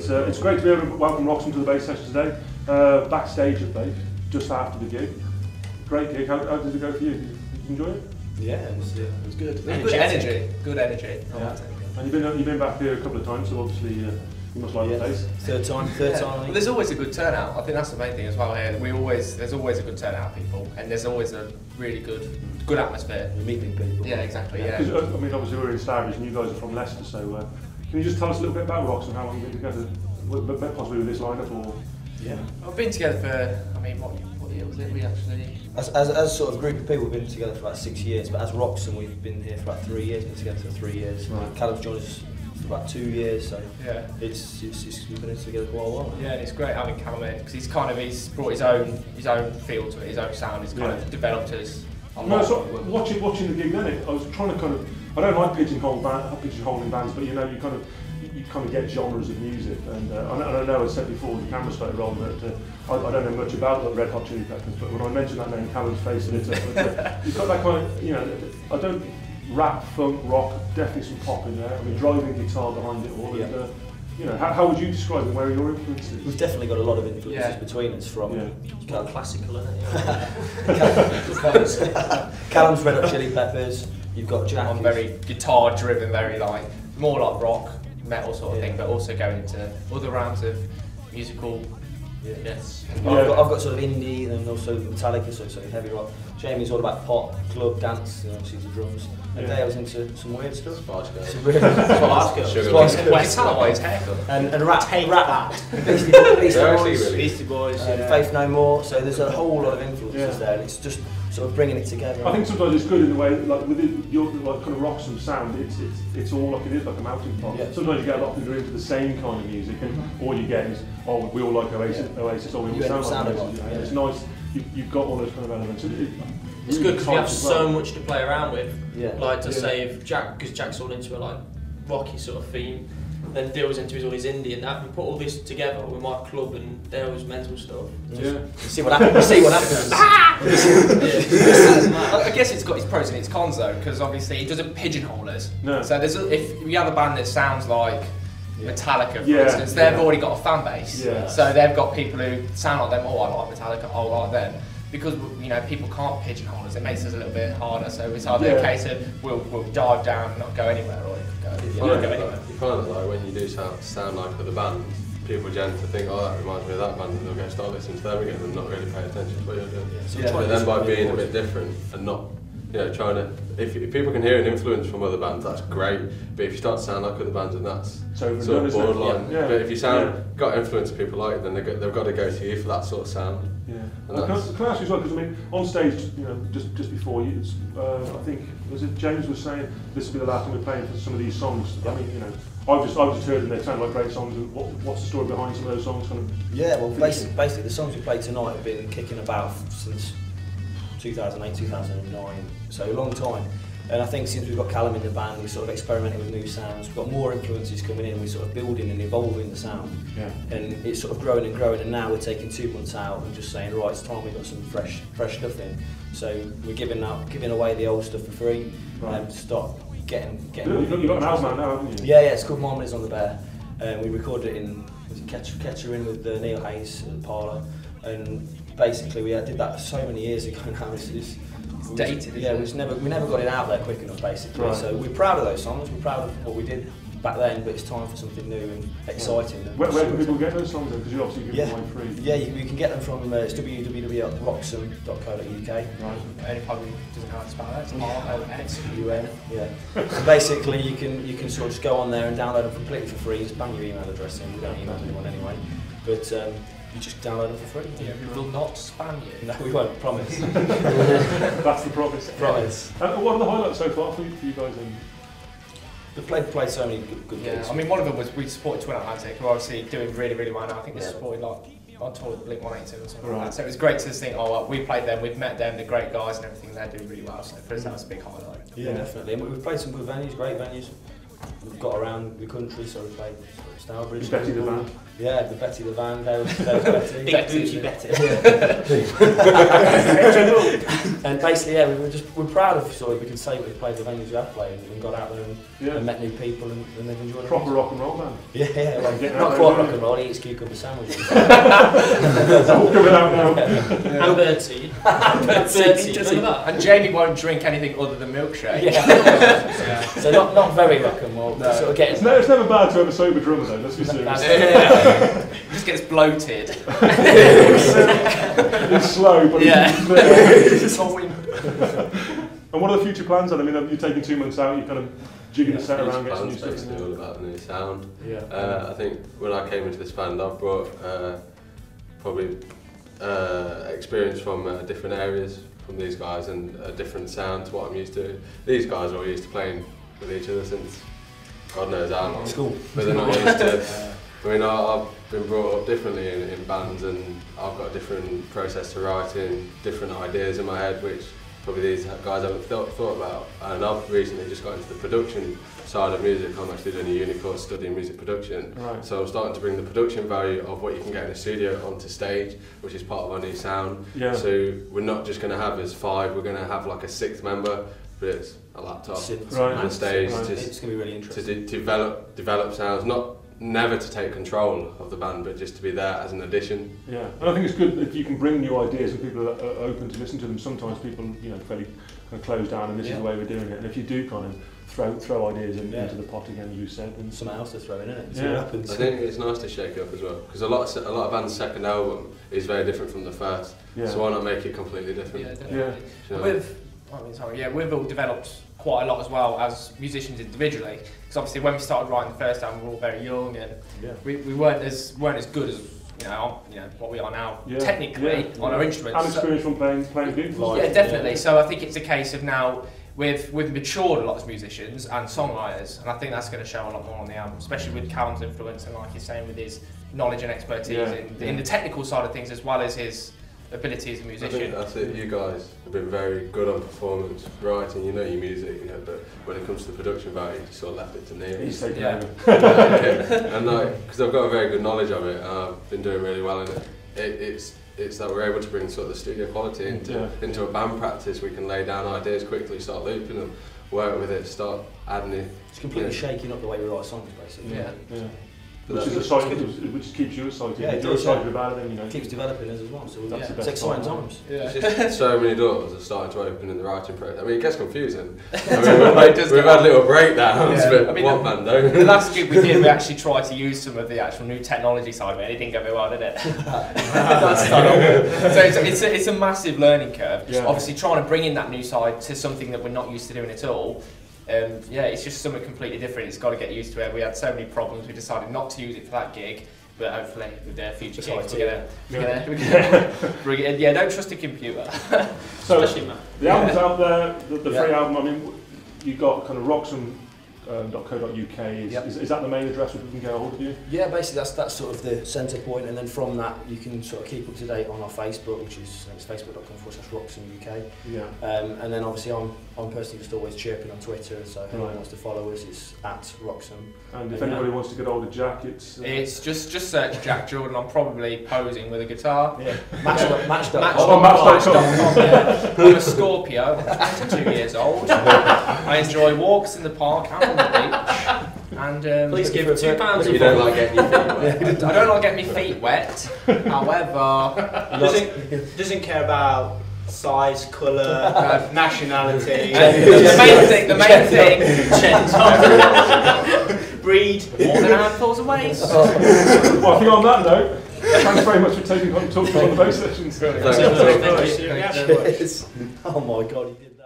It's great to be able to welcome Roxum to the bass session today. Backstage at Bass, just after the gig. Great gig. How did it go for you? Did you enjoy it? Yeah, it was good. Good energy. Good energy. Yeah. And you've been back here a couple of times, so obviously you must like the place. Third time. Well, there's always a good turnout. I think that's the main thing as well here. There's always a good turnout of people, and there's always a really good atmosphere. You meet big people. Yeah, exactly. Yeah. I mean, obviously we're in Stourbridge, and you guys are from Leicester, so can you just tell us a little bit about Roxum? How long you've been together? Possibly with this lineup, or? Yeah. I've been together for. I mean, what year was it? We actually. As sort of a group of people, we've been together for about 6 years, but as Roxum, we've been here for about 3 years. Been together for 3 years. Right. Callum's joined us for about 2 years, so yeah, we've been together quite a while. Yeah, and it's great having Callum in because he's brought his own feel to it, his own sound. He's kind of developed his. So watching the gig then, I was trying to kind of. I don't like pigeonholing bands, but you know, you kind of get genres of music, and I know I said before the camera started rolling that I don't know much about the Red Hot Chili Peppers, but when I mentioned that name, Callum's face lit up. You've got that kind of, you know, I don't rap, funk, rock, definitely some pop in there. I mean, driving guitar behind it all. Yeah. And, you know, how would you describe them? Where are your influences? We've definitely got a lot of influences between us from. Kind of classical, isn't it? Callum's Red Hot Chili Peppers. You've got Jack. I'm very guitar driven, very like more like rock, metal sort of thing, but also going into other rounds of musical. Yes. I've got sort of indie and also Metallica, so heavy rock. Jamie's all about pop, club, dance, she's the drums. And Dale's into some weird stuff. Spice Girls. Some weird Spice Girls. West Hallway's haircut. And rap. Beastie Boys, Faith No More. So there's a whole lot of influences there, and it's just sort of bringing it together. I think sometimes it's good in the way that, like, within your like kind of Roxum sound, it's all like it is, like a melting pot. Yeah. Sometimes you get a lot of people into the same kind of music, and all you get is, oh, we all like Oasis, or we all sound like Oasis. It's nice. You've got all those kind of elements. It's good because we have so much to play around with. Yeah. Like to say if Jack, because Jack's all into a like rocky sort of theme, then Dale's into all his indie and that. We put all this together with my club and Dale's mental stuff. See what happens. I guess it's got its pros and its cons though, because obviously it doesn't pigeonhole us. No. So if you have a band that sounds like Metallica, for instance, they've already got a fan base. Yeah. So they've got people who sound like them. Oh, I like Metallica. I like them. Because people can't pigeonhole us, it makes us a little bit harder. So it's either a case of we'll dive down and not go anywhere, or it could go anywhere. You find that like when you do sound like other bands, people tend to think, oh, that reminds me of that band, and they'll go start listening to them again and not really pay attention to what you're doing. But then by being a bit different and not, trying to, if people can hear an influence from other bands, that's great. But if you start to sound like other bands, and that's sort of borderline. But if you got influence people like, then they've got to go to you for that sort of sound. Yeah. Can I ask you as well? Because I mean, on stage, just before you, I think James was saying this will be the last time we're playing for some of these songs. I mean, I've just heard them. They sound like great songs. And what's the story behind some of those songs? Yeah, well, basically the songs we played tonight have been kicking about since 2008, 2009, so a long time. And I think since we've got Callum in the band, we're sort of experimenting with new sounds. We've got more influences coming in. We're sort of building and evolving the sound. Yeah. And it's sort of growing and growing. And now we're taking 2 months out and just saying, right, it's time we've got some fresh stuff in. So we're giving away the old stuff for free. Right. And stop getting. You've got an album out now, haven't you? Yeah, it's called Marmalades on the Bear. We recorded it in Kettering with Neil Hayes at the Parlour. And basically we did that so many years ago now. It's dated. Yeah, we never got it out there quick enough, basically. Right. So we're proud of those songs. We're proud of what we did back then, but it's time for something new and exciting. And where can people get those songs then? Because you obviously give them away free. Yeah, you can get them from www.roxum.co.uk. Right. And it probably doesn't know how to spell that. It's R-O-X-U-M. Yeah. So basically, you can sort of just go on there and download them completely for free. Just bang your email address in. We don't email anyone anyway, but. You just download them for free. Yeah, we will not spam you. No, we won't, promise. That's the promise. Promise. What are the highlights so far for you guys? We've played so many good gigs. I mean, one of them was we supported Twin Atlantic, who are obviously doing really, really well now. I think they supported on tour with Blink 182 or something like that. So it was great to just think, we played them, we've met them, they're great guys and everything, they're doing really well. So for us, that was a big highlight. Yeah, definitely. And we've played some good venues, great venues. We've got around the country, so we played Stourbridge. Especially the band. Yeah, the Betty the Van, there was Betty. Big booty Betty. And basically, yeah, we're proud of sort of, we can say we played the venues we have played and got out there and met new people and they've enjoyed it. Proper rock and roll band. Yeah, like, not quite rock and roll, he eats cucumber sandwiches. That's all coming out now. And Bertie. And Jamie won't drink anything other than milkshake. Yeah. So not very rock and roll. No. Sort of getting It's never bad to have a sober drummer though, let's be serious. Just gets bloated. It's slow, but it's all in. And what are the future plans then? I mean, you're taking 2 months out, you're kind of jigging the set around, getting some new Plans stuff. basically all about the new sound. Yeah. I think when I came into this band, I've brought probably experience from different areas from these guys and a different sound to what I'm used to. These guys are all used to playing with each other since God knows how long. School. But they're not used to. I mean, I've been brought up differently in bands, and I've got a different process to writing, different ideas in my head, which probably these guys haven't thought about. And I've recently just got into the production side of music. I'm actually doing a uni course studying music production. Right. So I'm starting to bring the production value of what you can get in a studio onto stage, which is part of our new sound. Yeah. So we're not just going to have as 5, we're going to have like a 6th member, but it's a laptop and a stage It's going to be really interesting. to develop sounds, never to take control of the band, but just to be there as an addition. Yeah, and I think it's good if you can bring new ideas and people are open to listen to them. Sometimes people, fairly kind of close down, and this is the way we're doing it. And if you do kind of throw ideas into the pot again, as you said, and something else to throw in it and see what happens. I think it's nice to shake it up as well, because a lot of bands' second album is very different from the first. Yeah. So why not make it completely different? Yeah, definitely. Yeah. We've all developed quite a lot as well as musicians individually. Because obviously, when we started writing the first album, we were all very young and we weren't as good as what we are now technically on our instruments. And experience from playing gigs. Yeah, definitely. So I think it's a case of now we've matured a lot as musicians and songwriters, and I think that's going to show a lot more on the album, especially with Callum's influence and, like you're saying, with his knowledge and expertise in the technical side of things as well as his ability as a musician. I think that's it. You guys have been very good on performance, writing. You know your music, but when it comes to the production value, you sort of left it to me. He's taken over. And because I've got a very good knowledge of it, and I've been doing really well in it. It's that we're able to bring sort of the studio quality into a band practice. We can lay down ideas quickly, start looping them, work with it, start adding it. It's completely shaking up the way we write songs, basically. Yeah. Which is exciting, which keeps you excited. Yeah, you're excited about it, then keeps developing us as well. So that's the it's best exciting part. times. Yeah. It's just so many doors are starting to open in the writing process. I mean, it gets confusing. I mean, we've had little breakdowns, but I mean, what band though? The last gig we did, we actually tried to use some of the actual new technology side of it. It didn't go very well, did it? So it's a massive learning curve. Just obviously trying to bring in that new side to something that we're not used to doing at all. It's just something completely different. It's got to get used to it. We had so many problems. We decided not to use it for that gig, but hopefully with their future gigs, we're gonna bring it in. Yeah, don't trust a computer. So the album's out there. The free album. I mean, you got kind of Roxum.co.uk. Is that the main address where we can get a hold of you? Yeah, basically that's sort of the centre point, and then from that you can sort of keep up to date on our Facebook, which is facebook.com/RoxumUK. Yeah. And then obviously I'm personally just always chirping on Twitter, so if anyone wants to follow us, it's @Roxum. And if anybody wants to get hold of Jack, it's just search Jack Jordan. I'm probably posing with a guitar. Yeah. Match.com. Yeah. I'm a Scorpio. I'm 22 years old. I enjoy walks in the park and on the beach. And please give £2. You don't like getting your feet wet. I don't like getting my feet wet. However, doesn't care about size, colour, nationality. The main thing, breed, more than handfuls of ways. Well, I think on that note, thanks very much for taking on talking on the bass sessions. Thank you. Oh my God, he did that.